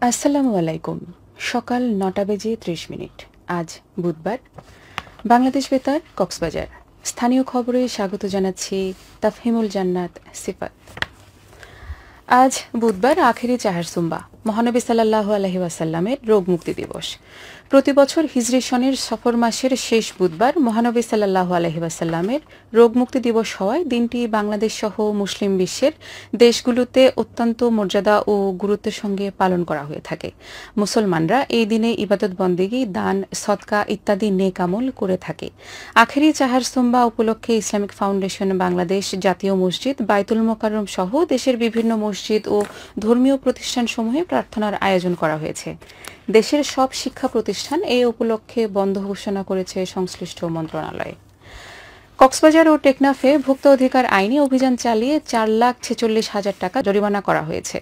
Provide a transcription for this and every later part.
আসসালামু আলাইকুম। সকাল ৯টা বেজে ৩০ মিনিট। আজ বুধবার। বাংলাদেশ বেতার, কক্সবাজার। স্থানীয় খবরে স্বাগত জানাচ্ছি তাফহিমুল জান্নাত সিফাত। আজ বুধবার আখেরি চাহার সুম্বা, মহানবী সাল্লাল্লাহু আলাইহি ওয়াসাল্লামের রোগ মুক্তি দিবস। প্রতি বছর হিজরি সনের সফর মাসের শেষ বুধবার মহানবী সাল্লাল্লাহু আলাইহি ওয়াসাল্লামের রোগ মুক্তি দিবস হওয়ায় দিনটি বাংলাদেশ সহ মুসলিম বিশ্বের দেশগুলোতে অত্যন্ত মর্যাদা ও গুরুত্বের সঙ্গে পালন করা হয়ে থাকে। মুসলমানরা এই দিনে ইবাদত বন্দেগী, দান, সদকা ইত্যাদি নেক আমল করে থাকে। আখেরি চাহার সুম্বা উপলক্ষে ইসলামিক ফাউন্ডেশন বাংলাদেশ, জাতীয় মসজিদ, বাইতুল মোকাররম সহ দেশের বিভিন্ন মসজিদ ও ধর্মীয় প্রতিষ্ঠানসমূহে প্রার্থনার আয়োজন করা হয়েছে। দেশের সব শিক্ষা প্রতিষ্ঠান এই উপলক্ষে বন্ধ ঘোষণা করেছে সংশ্লিষ্ট মন্ত্রণালয়। কক্সবাজার ও টেকনাফে ভোক্তা অধিকার আইনে অভিযান চালিয়ে ৪,৪৬,০০০ টাকা জরিমানা করা হয়েছে।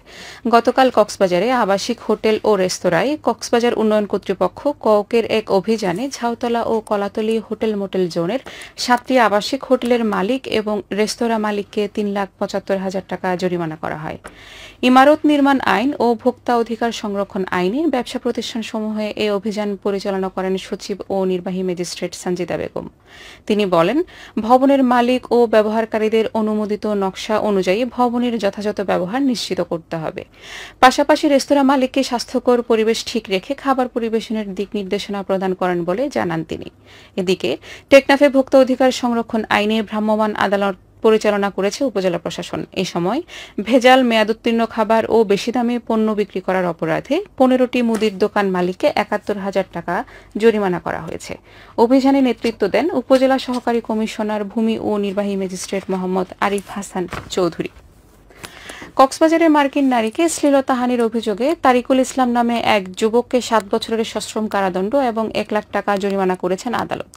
গতকাল কক্সবাজারে আবাসিক হোটেল ও রেস্তোরাঁয় কক্সবাজার উন্নয়ন কর্তৃপক্ষ কওকের এক অভিযানে ঝাউতলা ও কলাতলী হোটেল মোটেল জোনের ৭টি আবাসিক হোটেলের মালিক এবং রেস্তোরাঁ মালিককে ৩,৭৫,০০০ টাকা জরিমানা করা হয়। ইমারত নির্মাণ আইন ও ভোক্তা অধিকার সংরক্ষণ আইনে ব্যবসা প্রতিষ্ঠানসমূহে এ অভিযান পরিচালনা করেন সচিব ও নির্বাহী ম্যাজিস্ট্রেট সঞ্জিদা বেগম। তিনি বলেন, ভবনের মালিক ও ব্যবহারকারীদের অনুমোদিত নকশা অনুযায়ী ভবনের যথাযথ ব্যবহার নিশ্চিত করতে হবে। পাশাপাশি রেস্তোরাঁ মালিককে স্বাস্থ্যকর পরিবেশ ঠিক রেখে খাবার পরিবেশনের দিক নির্দেশনা প্রদান করেন বলে জানান তিনি। এদিকে টেকনাফে ভোক্তা অধিকার সংরক্ষণ আইনে ভ্রাম্যমাণ আদালত পরিচালনা করেছে উপজেলা প্রশাসন। এ সময় ভেজাল, মেয়াদোত্তীর্ণ খাবার ও বেশি দামে পণ্য বিক্রি করার অপরাধে ১৫টি মুদির দোকান মালিককে ৭১,০০০ টাকা জরিমানা করা হয়েছে। অভিযানে নেতৃত্ব দেন উপজেলা সহকারী কমিশনার ভূমি ও নির্বাহী ম্যাজিস্ট্রেট মোহাম্মদ আরিফ হাসান চৌধুরী। কক্সবাজারে মার্কিন নারীকে শ্লীলতাহানির অভিযোগে তারিকুল ইসলাম নামে এক যুবককে ৭ বছরের সশ্রম কারাদণ্ড এবং ১ লাখ টাকা জরিমানা করেছেন আদালত।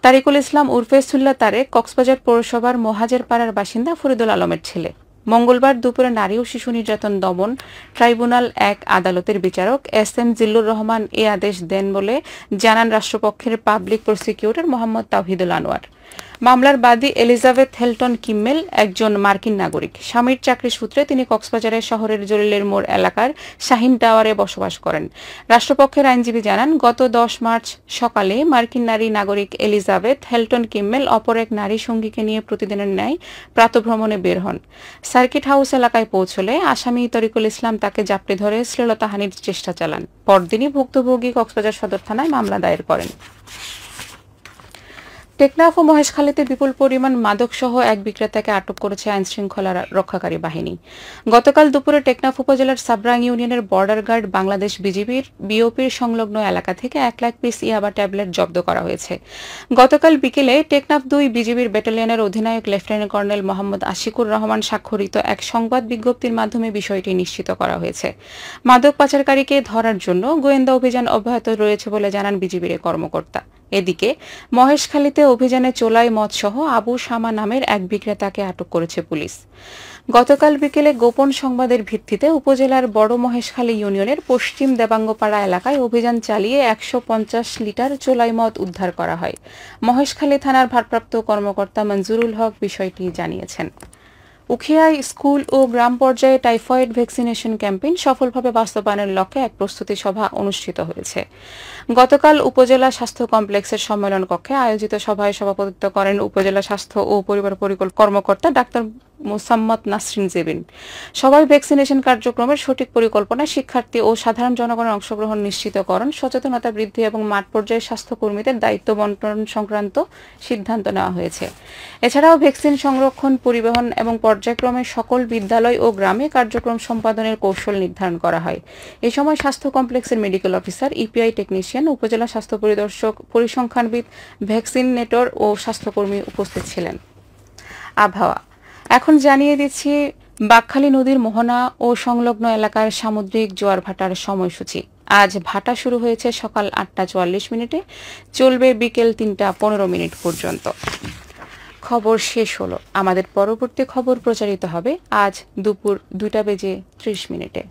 তারিকুল ইসলাম উরফে সুল্লা তারেক কক্সবাজার পৌরসভার মোহাজের পাড়ার বাসিন্দা ফরিদুল আলমের ছেলে। মঙ্গলবার দুপুরে নারী ও শিশু নির্যাতন দমন ট্রাইব্যুনাল ১ আদালতের বিচারক এস.এম. জিল্লুর রহমান এ আদেশ দেন বলে জানান রাষ্ট্রপক্ষের পাবলিক প্রসিকিউটর মোহাম্মদ তাওহিদুল আনোয়ার। মামলার বাদী এলিজাবেথ হেলটন কিম্মেল একজন মার্কিন নাগরিক। স্বামীর চাকরি সূত্রে তিনি কক্সবাজারের শহরের জলিলের মোড় এলাকার শাহিন টাওয়ারে বসবাস করেন। রাষ্ট্রপক্ষের আইনজীবী জানান, গত ১০ মার্চ সকালে মার্কিন নারী নাগরিক এলিজাবেথ হেলটন কিম্মেল অপর এক নারী সঙ্গীকে নিয়ে প্রতিদিনের ন্যায় প্রাতভ্রমণে বের হন। সার্কিট হাউস এলাকায় পৌঁছলে আসামি তরিকুল ইসলাম তাকে জাপটে ধরে শ্লীলতাহানির চেষ্টা চালান। পরদিনই ভুক্তভোগী কক্সবাজার সদর থানায় মামলা দায়ের করেন। টেকনাফ ও মহেশখালীতে বিপুল পরিমাণ মাদকসহ এক বিক্রেতাকে আটক করেছে আইনশৃঙ্খলা রক্ষাকারী বাহিনী। গতকাল দুপুরে টেকনাফ উপজেলার সাবরাং ইউনিয়নের বর্ডার গার্ড বাংলাদেশ বিওপির সংলগ্ন এলাকা থেকে ১ লাখ পিস ইয়াবা ট্যাবলেট জব্দ করা হয়েছে। গতকাল বিকেলে টেকনাফ ২ বিজিবির ব্যাটালিয়নের অধিনায়ক লেফটেন্যান্ট কর্নেল মোহাম্মদ আশিকুর রহমান স্বাক্ষরিত এক সংবাদ বিজ্ঞপ্তির মাধ্যমে বিষয়টি নিশ্চিত করা হয়েছে। মাদক পাচারকারীকে ধরার জন্য গোয়েন্দা অভিযান অব্যাহত রয়েছে বলে জানান বিজিবির কর্মকর্তা। এদিকে মহেশখালীতে অভিযানে চোলাই মদসহ আবু শামা নামের এক বিক্রেতাকে আটক করেছে পুলিশ। গতকাল বিকেলে গোপন সংবাদের ভিত্তিতে উপজেলার বড় মহেশখালী ইউনিয়নের পশ্চিম দেবাঙ্গপাড়া এলাকায় অভিযান চালিয়ে ১৫০ লিটার চোলাই মদ উদ্ধার করা হয়। মহেশখালী থানার ভারপ্রাপ্ত কর্মকর্তা মঞ্জুরুল হক বিষয়টি জানিয়েছেন। উখিয়ায় স্কুল ও গ্রাম পর্যায়ে টাইফয়েড ভ্যাকসিনেশন ক্যাম্পেইন সফলভাবে বাস্তবায়নের লক্ষ্যে এক প্রস্তুতি সভা অনুষ্ঠিত হয়েছে। গতকাল উপজেলা স্বাস্থ্য কমপ্লেক্সের সম্মেলন কক্ষে আয়োজিত সভায় সভাপতিত্ব করেন উপজেলা স্বাস্থ্য ও পরিবার পরিকল্পনা কর্মকর্তা ডাক্তার মোসাম্মদ নাসরিন জেবিন। সবাই ভ্যাকসিনেশন কার্যক্রমের সঠিক পরিকল্পনা, শিক্ষার্থী ও সাধারণ জনগণের অংশগ্রহণ নিশ্চিতকরণ, সচেতনতা বৃদ্ধি এবং মাঠ পর্যায়ে স্বাস্থ্যকর্মীদের দায়িত্ব বন্টন সংক্রান্ত সিদ্ধান্ত নেওয়া হয়েছে। এছাড়াও ভ্যাকসিন সংরক্ষণ, পরিবহন এবং পর্যায়ক্রমে সকল বিদ্যালয় ও গ্রামে কার্যক্রম সম্পাদনের কৌশল নির্ধারণ করা হয়। এ সময় স্বাস্থ্য কমপ্লেক্সের মেডিকেল অফিসার, ইপিআই টেকনিশিয়ান, উপজেলা স্বাস্থ্য পরিদর্শক, পরিসংখ্যানবিদ, ভ্যাকসিনেটর ও স্বাস্থ্যকর্মী উপস্থিত ছিলেন। আবহাওয়া এখন জানিয়ে দিচ্ছি বাঁকখালী নদীর মোহনা ও সংলগ্ন এলাকার সামুদ্রিক জোয়ার ভাটার সময়সূচি। আজ ভাটা শুরু হয়েছে সকাল ৮টা ৪৪ মিনিটে, চলবে বিকেল ৩টা ১৫ মিনিট পর্যন্ত। খবর শেষ হলো। আমাদের পরবর্তী খবর প্রচারিত হবে আজ দুপুর ২টা বেজে ৩০ মিনিটে।